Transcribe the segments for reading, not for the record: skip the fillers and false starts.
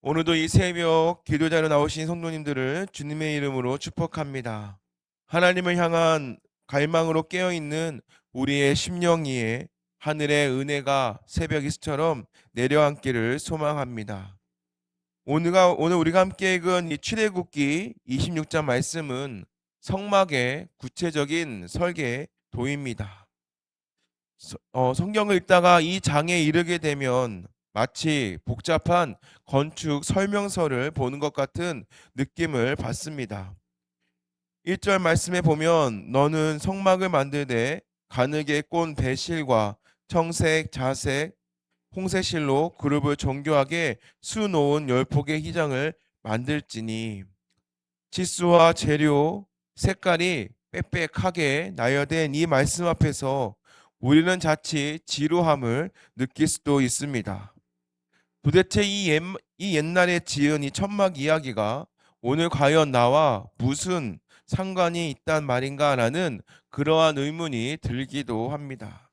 오늘도 이 새벽 기도자로 나오신 성도님들을 주님의 이름으로 축복합니다. 하나님을 향한 갈망으로 깨어있는 우리의 심령 위에 하늘의 은혜가 새벽 이슬처럼 내려앉기를 소망합니다. 오늘 우리가 함께 읽은 이 출애굽기 26장 말씀은 성막의 구체적인 설계도입니다. 성경을 읽다가 이 장에 이르게 되면 마치 복잡한 건축 설명서를 보는 것 같은 느낌을 받습니다. 1절 말씀에 보면 너는 성막을 만들되 가늘게 꼰 배실과 청색, 자색, 홍색실로 그룹을 정교하게 수놓은 10폭의 휘장을 만들지니 치수와 재료, 색깔이 빽빽하게 나열된 이 말씀 앞에서 우리는 자칫 지루함을 느낄 수도 있습니다. 도대체 이 옛날에 지은 이 천막 이야기가 오늘 과연 나와 무슨 상관이 있단 말인가라는 그러한 의문이 들기도 합니다.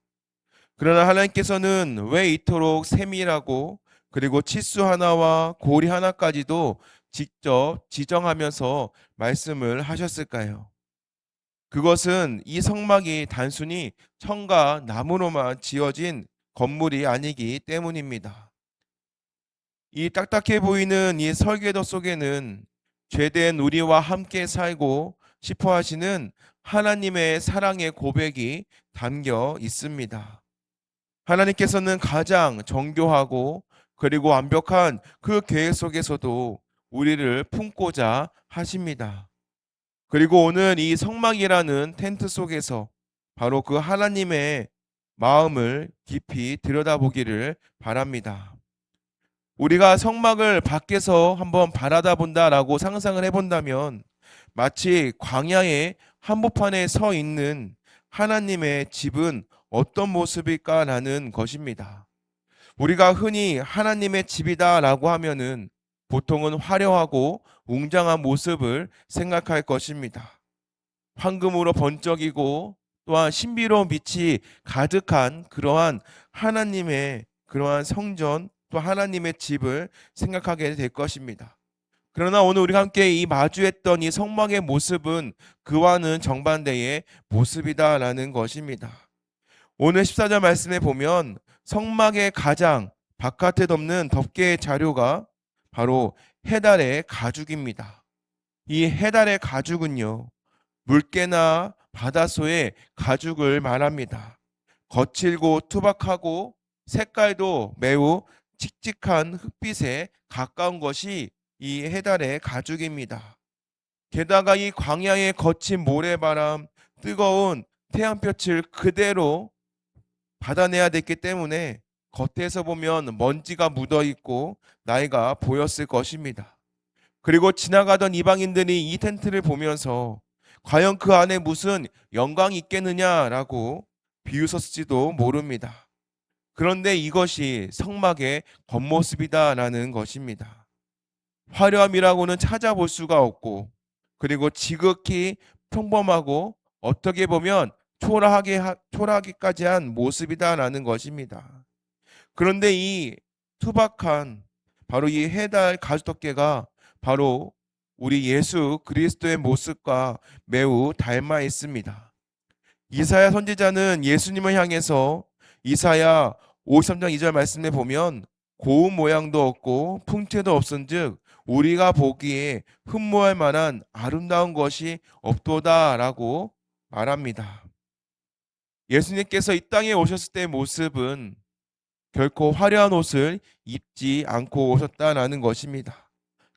그러나 하나님께서는 왜 이토록 세밀하고 그리고 치수 하나와 고리 하나까지도 직접 지정하면서 말씀을 하셨을까요? 그것은 이 성막이 단순히 천과 나무로만 지어진 건물이 아니기 때문입니다. 이 딱딱해 보이는 이 설계도 속에는 죄된 우리와 함께 살고 싶어 하시는 하나님의 사랑의 고백이 담겨 있습니다. 하나님께서는 가장 정교하고 그리고 완벽한 그 계획 속에서도 우리를 품고자 하십니다. 그리고 오늘 이 성막이라는 텐트 속에서 바로 그 하나님의 마음을 깊이 들여다보기를 바랍니다. 우리가 성막을 밖에서 한번 바라다 본다라고 상상을 해본다면 마치 광야의 한복판에 서 있는 하나님의 집은 어떤 모습일까라는 것입니다. 우리가 흔히 하나님의 집이다라고 하면은 보통은 화려하고 웅장한 모습을 생각할 것입니다. 황금으로 번쩍이고 또한 신비로운 빛이 가득한 그러한 하나님의 그러한 성전 또 하나님의 집을 생각하게 될 것입니다. 그러나 오늘 우리가 함께 이 마주했던 이 성막의 모습은 그와는 정반대의 모습이다라는 것입니다. 오늘 14절 말씀에 보면 성막의 가장 바깥에 덮는 덮개의 자료가 바로 해달의 가죽입니다. 이 해달의 가죽은요, 물개나 바다소의 가죽을 말합니다. 거칠고 투박하고 색깔도 매우 칙칙한 흑빛에 가까운 것이 이 해달의 가죽입니다. 게다가 이 광야의 거친 모래바람, 뜨거운 태양볕을 그대로 받아내야 됐기 때문에 겉에서 보면 먼지가 묻어 있고 나이가 보였을 것입니다. 그리고 지나가던 이방인들이 이 텐트를 보면서 과연 그 안에 무슨 영광이 있겠느냐라고 비웃었을지도 모릅니다. 그런데 이것이 성막의 겉모습이다라는 것입니다. 화려함이라고는 찾아볼 수가 없고 그리고 지극히 평범하고 어떻게 보면 초라하기까지 한 모습이다라는 것입니다. 그런데 이 투박한 바로 이 해달 가죽덮개가 바로 우리 예수 그리스도의 모습과 매우 닮아 있습니다. 이사야 선지자는 예수님을 향해서 이사야 53장 2절 말씀에 보면 고운 모양도 없고 풍채도 없은즉 우리가 보기에 흠모할 만한 아름다운 것이 없도다라고 말합니다. 예수님께서 이 땅에 오셨을 때의 모습은 결코 화려한 옷을 입지 않고 오셨다라는 것입니다.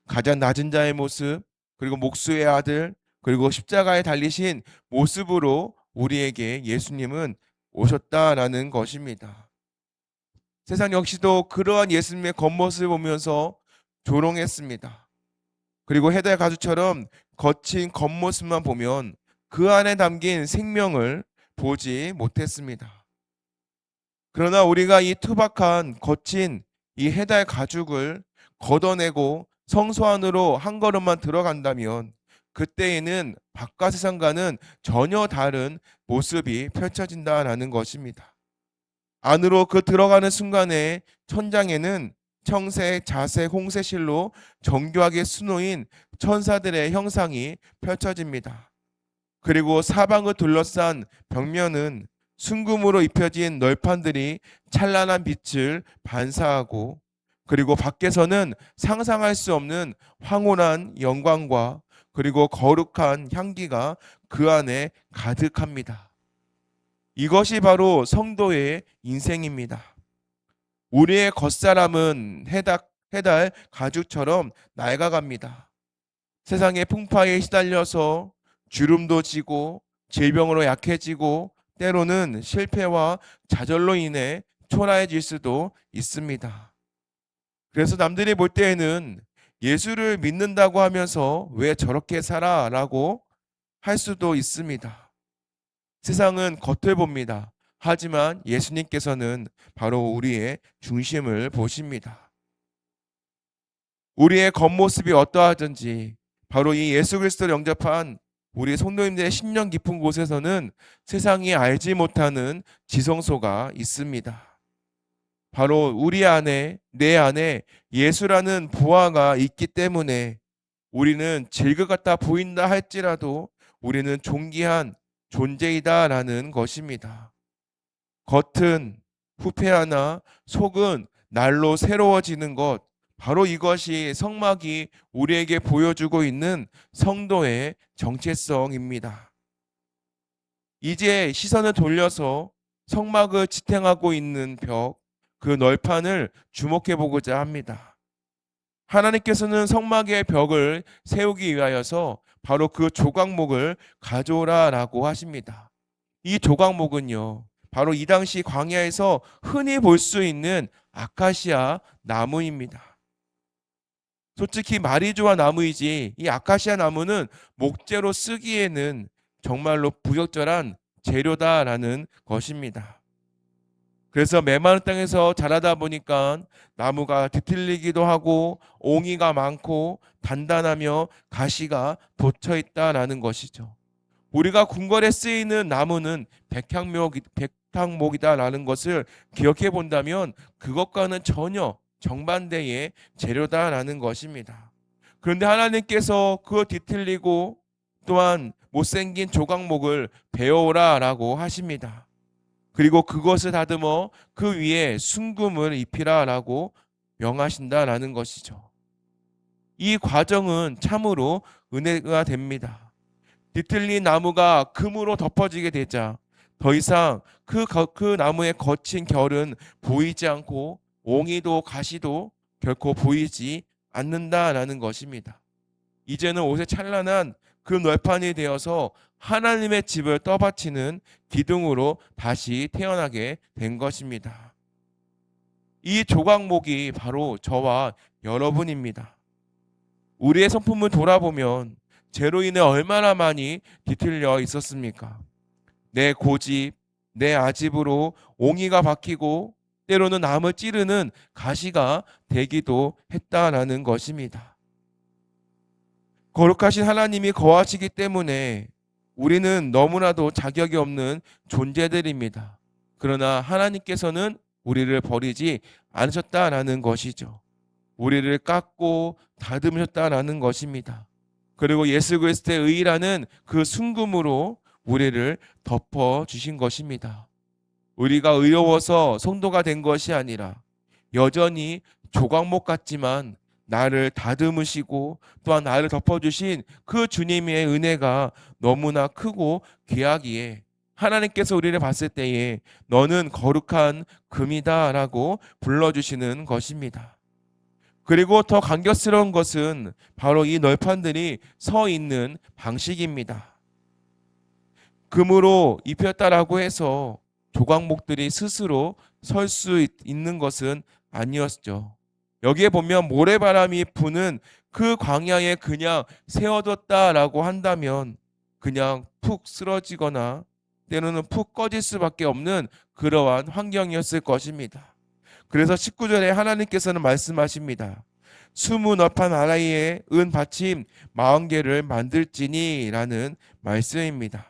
가장 낮은 자의 모습, 그리고 목수의 아들, 그리고 십자가에 달리신 모습으로 우리에게 예수님은 오셨다라는 것입니다. 세상 역시도 그러한 예수님의 겉모습을 보면서 조롱했습니다. 그리고 해달 가죽처럼 거친 겉모습만 보면 그 안에 담긴 생명을 보지 못했습니다. 그러나 우리가 이 투박한 거친 이 해달 가죽을 걷어내고 성소 안으로 한 걸음만 들어간다면 그때에는 바깥 세상과는 전혀 다른 모습이 펼쳐진다라는 것입니다. 안으로 그 들어가는 순간에 천장에는 청색, 자색, 홍색실로 정교하게 수놓인 천사들의 형상이 펼쳐집니다. 그리고 사방을 둘러싼 벽면은 순금으로 입혀진 널판들이 찬란한 빛을 반사하고, 그리고 밖에서는 상상할 수 없는 황홀한 영광과 그리고 거룩한 향기가 그 안에 가득합니다. 이것이 바로 성도의 인생입니다. 우리의 겉사람은 해달 가죽처럼 낡아갑니다. 세상의 풍파에 시달려서 주름도 지고 질병으로 약해지고 때로는 실패와 좌절로 인해 초라해질 수도 있습니다. 그래서 남들이 볼 때에는 예수를 믿는다고 하면서 왜 저렇게 살아? 라고 할 수도 있습니다. 세상은 겉을 봅니다. 하지만 예수님께서는 바로 우리의 중심을 보십니다. 우리의 겉모습이 어떠하든지 바로 이 예수 그리스도를 영접한 우리 성도님들의 심령 깊은 곳에서는 세상이 알지 못하는 지성소가 있습니다. 바로 우리 안에, 내 안에 예수라는 부하가 있기 때문에 우리는 질것 같아 보인다 할지라도 우리는 존귀한 존재이다라는 것입니다. 겉은 후패하나 속은 날로 새로워지는 것, 바로 이것이 성막이 우리에게 보여주고 있는 성도의 정체성입니다. 이제 시선을 돌려서 성막을 지탱하고 있는 벽, 그 널판을 주목해 보고자 합니다. 하나님께서는 성막의 벽을 세우기 위하여서 바로 그 조각목을 가져오라라고 하십니다. 이 조각목은요, 바로 이 당시 광야에서 흔히 볼 수 있는 아카시아 나무입니다. 솔직히 말이 좋아 나무이지 이 아카시아 나무는 목재로 쓰기에는 정말로 부적절한 재료다라는 것입니다. 그래서 메마른 땅에서 자라다 보니까 나무가 뒤틀리기도 하고 옹이가 많고 단단하며 가시가 돋쳐 있다라는 것이죠. 우리가 궁궐에 쓰이는 나무는 백향목이다라는 것을 기억해 본다면 그것과는 전혀 정반대의 재료다라는 것입니다. 그런데 하나님께서 그 뒤틀리고 또한 못생긴 조각목을 베어오라라고 하십니다. 그리고 그것을 다듬어 그 위에 순금을 입히라라고 명하신다라는 것이죠. 이 과정은 참으로 은혜가 됩니다. 뒤틀린 나무가 금으로 덮어지게 되자 더 이상 그 나무의 거친 결은 보이지 않고 옹이도 가시도 결코 보이지 않는다라는 것입니다. 이제는 옷에 찬란한 그 널판이 되어서 하나님의 집을 떠받치는 기둥으로 다시 태어나게 된 것입니다. 이 조각목이 바로 저와 여러분입니다. 우리의 성품을 돌아보면 죄로 인해 얼마나 많이 뒤틀려 있었습니까? 내 고집, 내 아집으로 옹이가 박히고 때로는 남을 찌르는 가시가 되기도 했다라는 것입니다. 거룩하신 하나님이 거하시기 때문에 우리는 너무나도 자격이 없는 존재들입니다. 그러나 하나님께서는 우리를 버리지 않으셨다라는 것이죠. 우리를 깎고 다듬으셨다라는 것입니다. 그리고 예수 그리스도의 의라는 그 순금으로 우리를 덮어 주신 것입니다. 우리가 의로워서 성도가 된 것이 아니라 여전히 조각목 같지만 나를 다듬으시고 또한 나를 덮어주신 그 주님의 은혜가 너무나 크고 귀하기에 하나님께서 우리를 봤을 때에 너는 거룩한 금이다 라고 불러주시는 것입니다. 그리고 더 감격스러운 것은 바로 이 널판들이 서 있는 방식입니다. 금으로 입혔다라고 해서 조각목들이 스스로 설 수 있는 것은 아니었죠. 여기에 보면 모래바람이 부는 그 광야에 그냥 세워뒀다라고 한다면 그냥 푹 쓰러지거나 때로는 푹 꺼질 수밖에 없는 그러한 환경이었을 것입니다. 그래서 19절에 하나님께서는 말씀하십니다. 20너판 아라이에 은 받침 40개를 만들지니 라는 말씀입니다.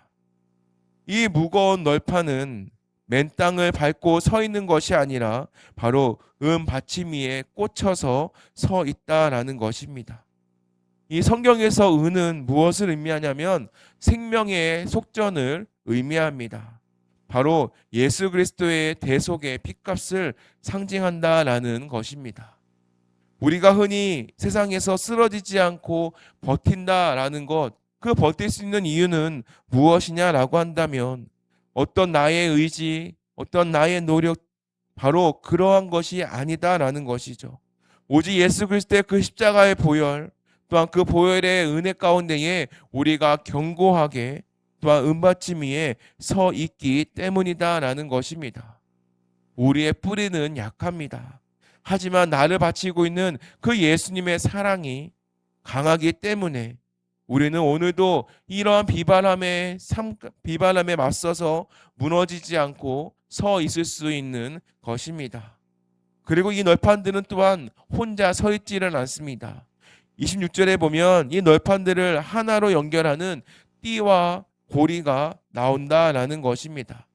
이 무거운 널판은 맨 땅을 밟고 서 있는 것이 아니라 바로 받침 위에 꽂혀서 서 있다라는 것입니다. 이 성경에서 은은 무엇을 의미하냐면 생명의 속전을 의미합니다. 바로 예수 그리스도의 대속의 핏값을 상징한다라는 것입니다. 우리가 흔히 세상에서 쓰러지지 않고 버틴다라는 것, 그 버틸 수 있는 이유는 무엇이냐라고 한다면 어떤 나의 의지, 어떤 나의 노력, 바로 그러한 것이 아니다라는 것이죠. 오직 예수 그리스도의 그 십자가의 보혈, 또한 그 보혈의 은혜 가운데에 우리가 견고하게 또한 은받침 위에 서 있기 때문이다라는 것입니다. 우리의 뿌리는 약합니다. 하지만 나를 바치고 있는 그 예수님의 사랑이 강하기 때문에 우리는 오늘도 이러한 비바람에 맞서서 무너지지 않고 서 있을 수 있는 것입니다. 그리고 이 널판들은 또한 혼자 서 있지는 않습니다. 26절에 보면 이 널판들을 하나로 연결하는 띠와 고리가 나온다라는 것입니다.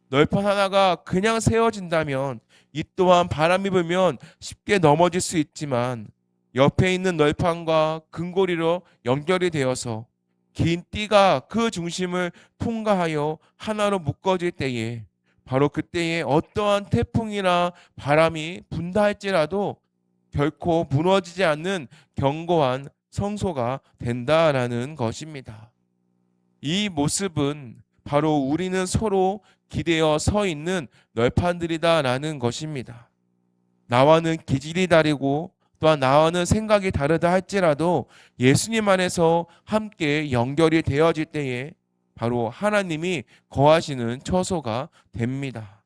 널판 하나가 그냥 세워진다면 이 또한 바람이 불면 쉽게 넘어질 수 있지만 옆에 있는 널판과 근고리로 연결이 되어서 긴 띠가 그 중심을 통과하여 하나로 묶어질 때에 바로 그때에 어떠한 태풍이나 바람이 분다 할지라도 결코 무너지지 않는 견고한 성소가 된다라는 것입니다. 이 모습은 바로 우리는 서로 기대어 서 있는 널판들이다라는 것입니다. 나와는 기질이 다르고 또한 나와는 생각이 다르다 할지라도 예수님 안에서 함께 연결이 되어질 때에 바로 하나님이 거하시는 처소가 됩니다.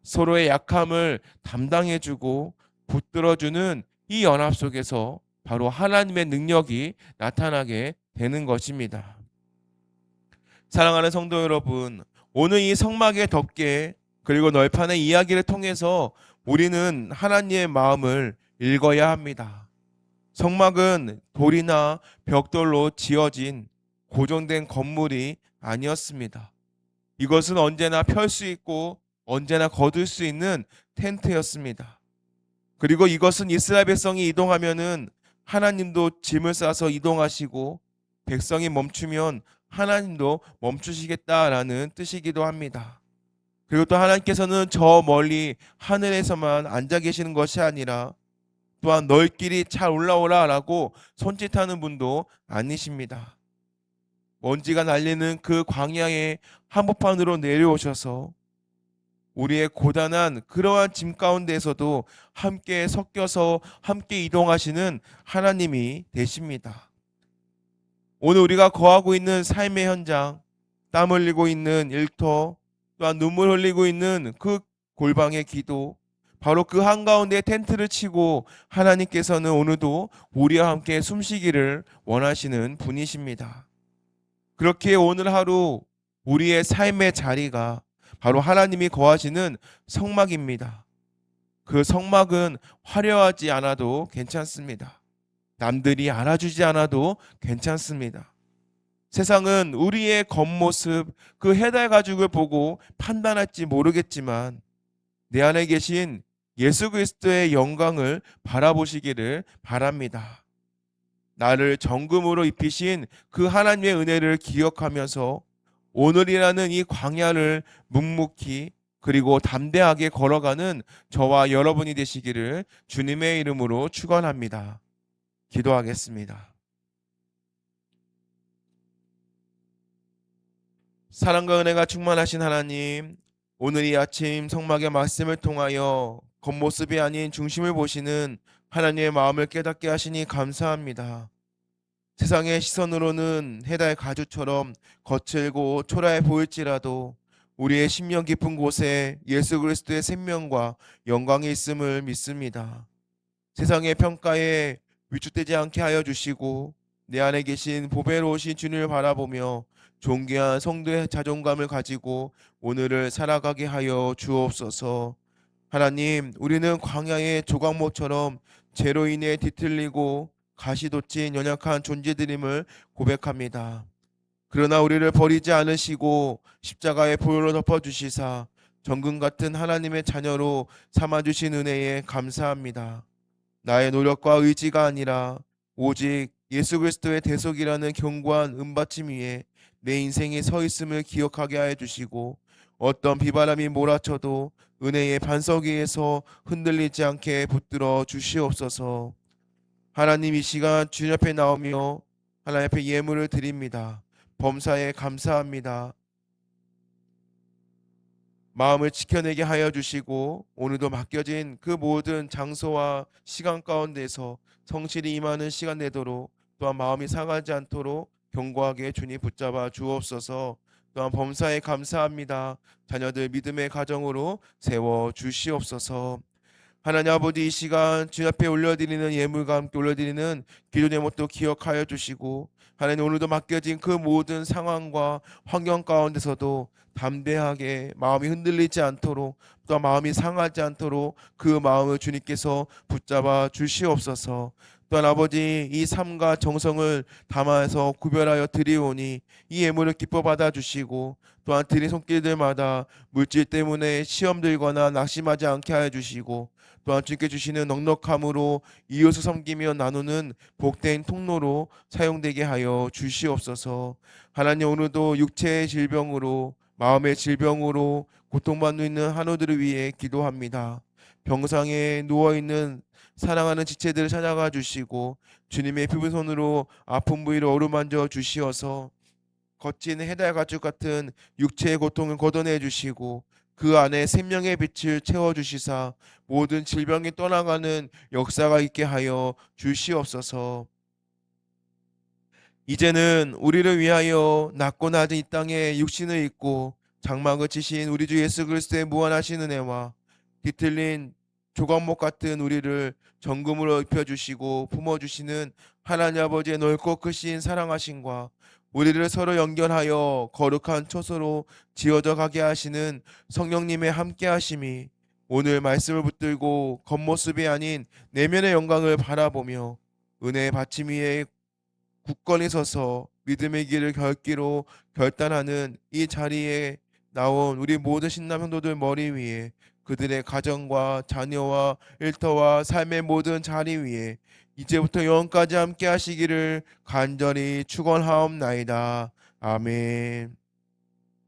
서로의 약함을 담당해주고 붙들어주는 이 연합 속에서 바로 하나님의 능력이 나타나게 되는 것입니다. 사랑하는 성도 여러분, 오늘 이 성막의 덮개 그리고 널판의 이야기를 통해서 우리는 하나님의 마음을 읽어야 합니다. 성막은 돌이나 벽돌로 지어진 고정된 건물이 아니었습니다. 이것은 언제나 펼 수 있고 언제나 거둘 수 있는 텐트였습니다. 그리고 이것은 이스라엘 백성이 이동하면은 하나님도 짐을 싸서 이동하시고 백성이 멈추면 하나님도 멈추시겠다라는 뜻이기도 합니다. 그리고 또 하나님께서는 저 멀리 하늘에서만 앉아 계시는 것이 아니라 또한 너희끼리 잘 올라오라라고 손짓하는 분도 아니십니다. 먼지가 날리는 그 광야의 한복판으로 내려오셔서 우리의 고단한 그러한 짐 가운데에서도 함께 섞여서 함께 이동하시는 하나님이 되십니다. 오늘 우리가 거하고 있는 삶의 현장, 땀 흘리고 있는 일터, 또한 눈물 흘리고 있는 그 골방의 기도, 바로 그 한가운데 텐트를 치고 하나님께서는 오늘도 우리와 함께 숨쉬기를 원하시는 분이십니다. 그렇게 오늘 하루 우리의 삶의 자리가 바로 하나님이 거하시는 성막입니다. 그 성막은 화려하지 않아도 괜찮습니다. 남들이 알아주지 않아도 괜찮습니다. 세상은 우리의 겉모습, 그 해달 가죽을 보고 판단할지 모르겠지만 내 안에 계신 예수 그리스도의 영광을 바라보시기를 바랍니다. 나를 정금으로 입히신 그 하나님의 은혜를 기억하면서 오늘이라는 이 광야를 묵묵히 그리고 담대하게 걸어가는 저와 여러분이 되시기를 주님의 이름으로 축원합니다. 기도하겠습니다. 사랑과 은혜가 충만하신 하나님, 오늘 이 아침 성막의 말씀을 통하여 겉모습이 아닌 중심을 보시는 하나님의 마음을 깨닫게 하시니 감사합니다. 세상의 시선으로는 해달 가죽처럼 거칠고 초라해 보일지라도 우리의 심령 깊은 곳에 예수 그리스도의 생명과 영광이 있음을 믿습니다. 세상의 평가에 위축되지 않게 하여 주시고 내 안에 계신 보배로우신 주님을 바라보며 존귀한 성도의 자존감을 가지고 오늘을 살아가게 하여 주옵소서. 하나님, 우리는 광야의 조각목처럼 죄로 인해 뒤틀리고 가시돋친 연약한 존재들임을 고백합니다. 그러나 우리를 버리지 않으시고 십자가의 보혈로 덮어주시사 정금 같은 하나님의 자녀로 삼아주신 은혜에 감사합니다. 나의 노력과 의지가 아니라 오직 예수 그리스도의 대속이라는 견고한 은받침 위에 내 인생이 서 있음을 기억하게 하여 주시고, 어떤 비바람이 몰아쳐도 은혜의 반석 위에서 흔들리지 않게 붙들어 주시옵소서. 하나님, 이 시간 주님 앞에 나오며 하나님 앞에 예물을 드립니다. 범사에 감사합니다. 마음을 지켜내게 하여 주시고, 오늘도 맡겨진 그 모든 장소와 시간 가운데서 성실히 임하는 시간 내도록, 또한 마음이 상하지 않도록 견고하게 주님 붙잡아 주옵소서. 또한 범사에 감사합니다. 자녀들 믿음의 가정으로 세워 주시옵소서. 하나님 아버지, 이 시간 주님 앞에 올려드리는 예물과 함께 올려드리는 기도 제목도 기억하여 주시고, 하나님 오늘도 맡겨진 그 모든 상황과 환경 가운데서도 담대하게 마음이 흔들리지 않도록, 또 마음이 상하지 않도록 그 마음을 주님께서 붙잡아 주시옵소서. 또한 아버지, 이 삶과 정성을 담아서 구별하여 드리오니 이 예물을 기뻐 받아 주시고, 또한 드린 손길들마다 물질 때문에 시험 들거나 낙심하지 않게 하여 주시고, 또한 주께 주시는 넉넉함으로 이웃을 섬기며 나누는 복된 통로로 사용되게 하여 주시옵소서. 하나님, 오늘도 육체의 질병으로, 마음의 질병으로 고통받고 있는 한우들을 위해 기도합니다. 병상에 누워있는 사랑하는 지체들을 찾아가 주시고, 주님의 피부 손으로 아픈 부위를 어루만져 주시어서 거친 해달 가죽 같은 육체의 고통을 걷어내 주시고, 그 안에 생명의 빛을 채워 주시사 모든 질병이 떠나가는 역사가 있게 하여 주시옵소서. 이제는 우리를 위하여 낮고 낮은 이 땅에 육신을 입고 장막을 치신 우리 주 예수 그리스도의 무한하신 은혜와 뒤틀린 조각목 같은 우리를 정금으로 입혀주시고 품어주시는 하나님 아버지의 넓고 크신 사랑하심과 우리를 서로 연결하여 거룩한 처소로 지어져 가게 하시는 성령님의 함께하심이 오늘 말씀을 붙들고 겉모습이 아닌 내면의 영광을 바라보며 은혜의 받침 위에 굳건히 서서 믿음의 길을 결기로 결단하는 이 자리에 나온 우리 모든 신남 성도들 머리 위에, 그들의 가정과 자녀와 일터와 삶의 모든 자리 위에 이제부터 영원까지 함께 하시기를 간절히 축원하옵나이다. 아멘.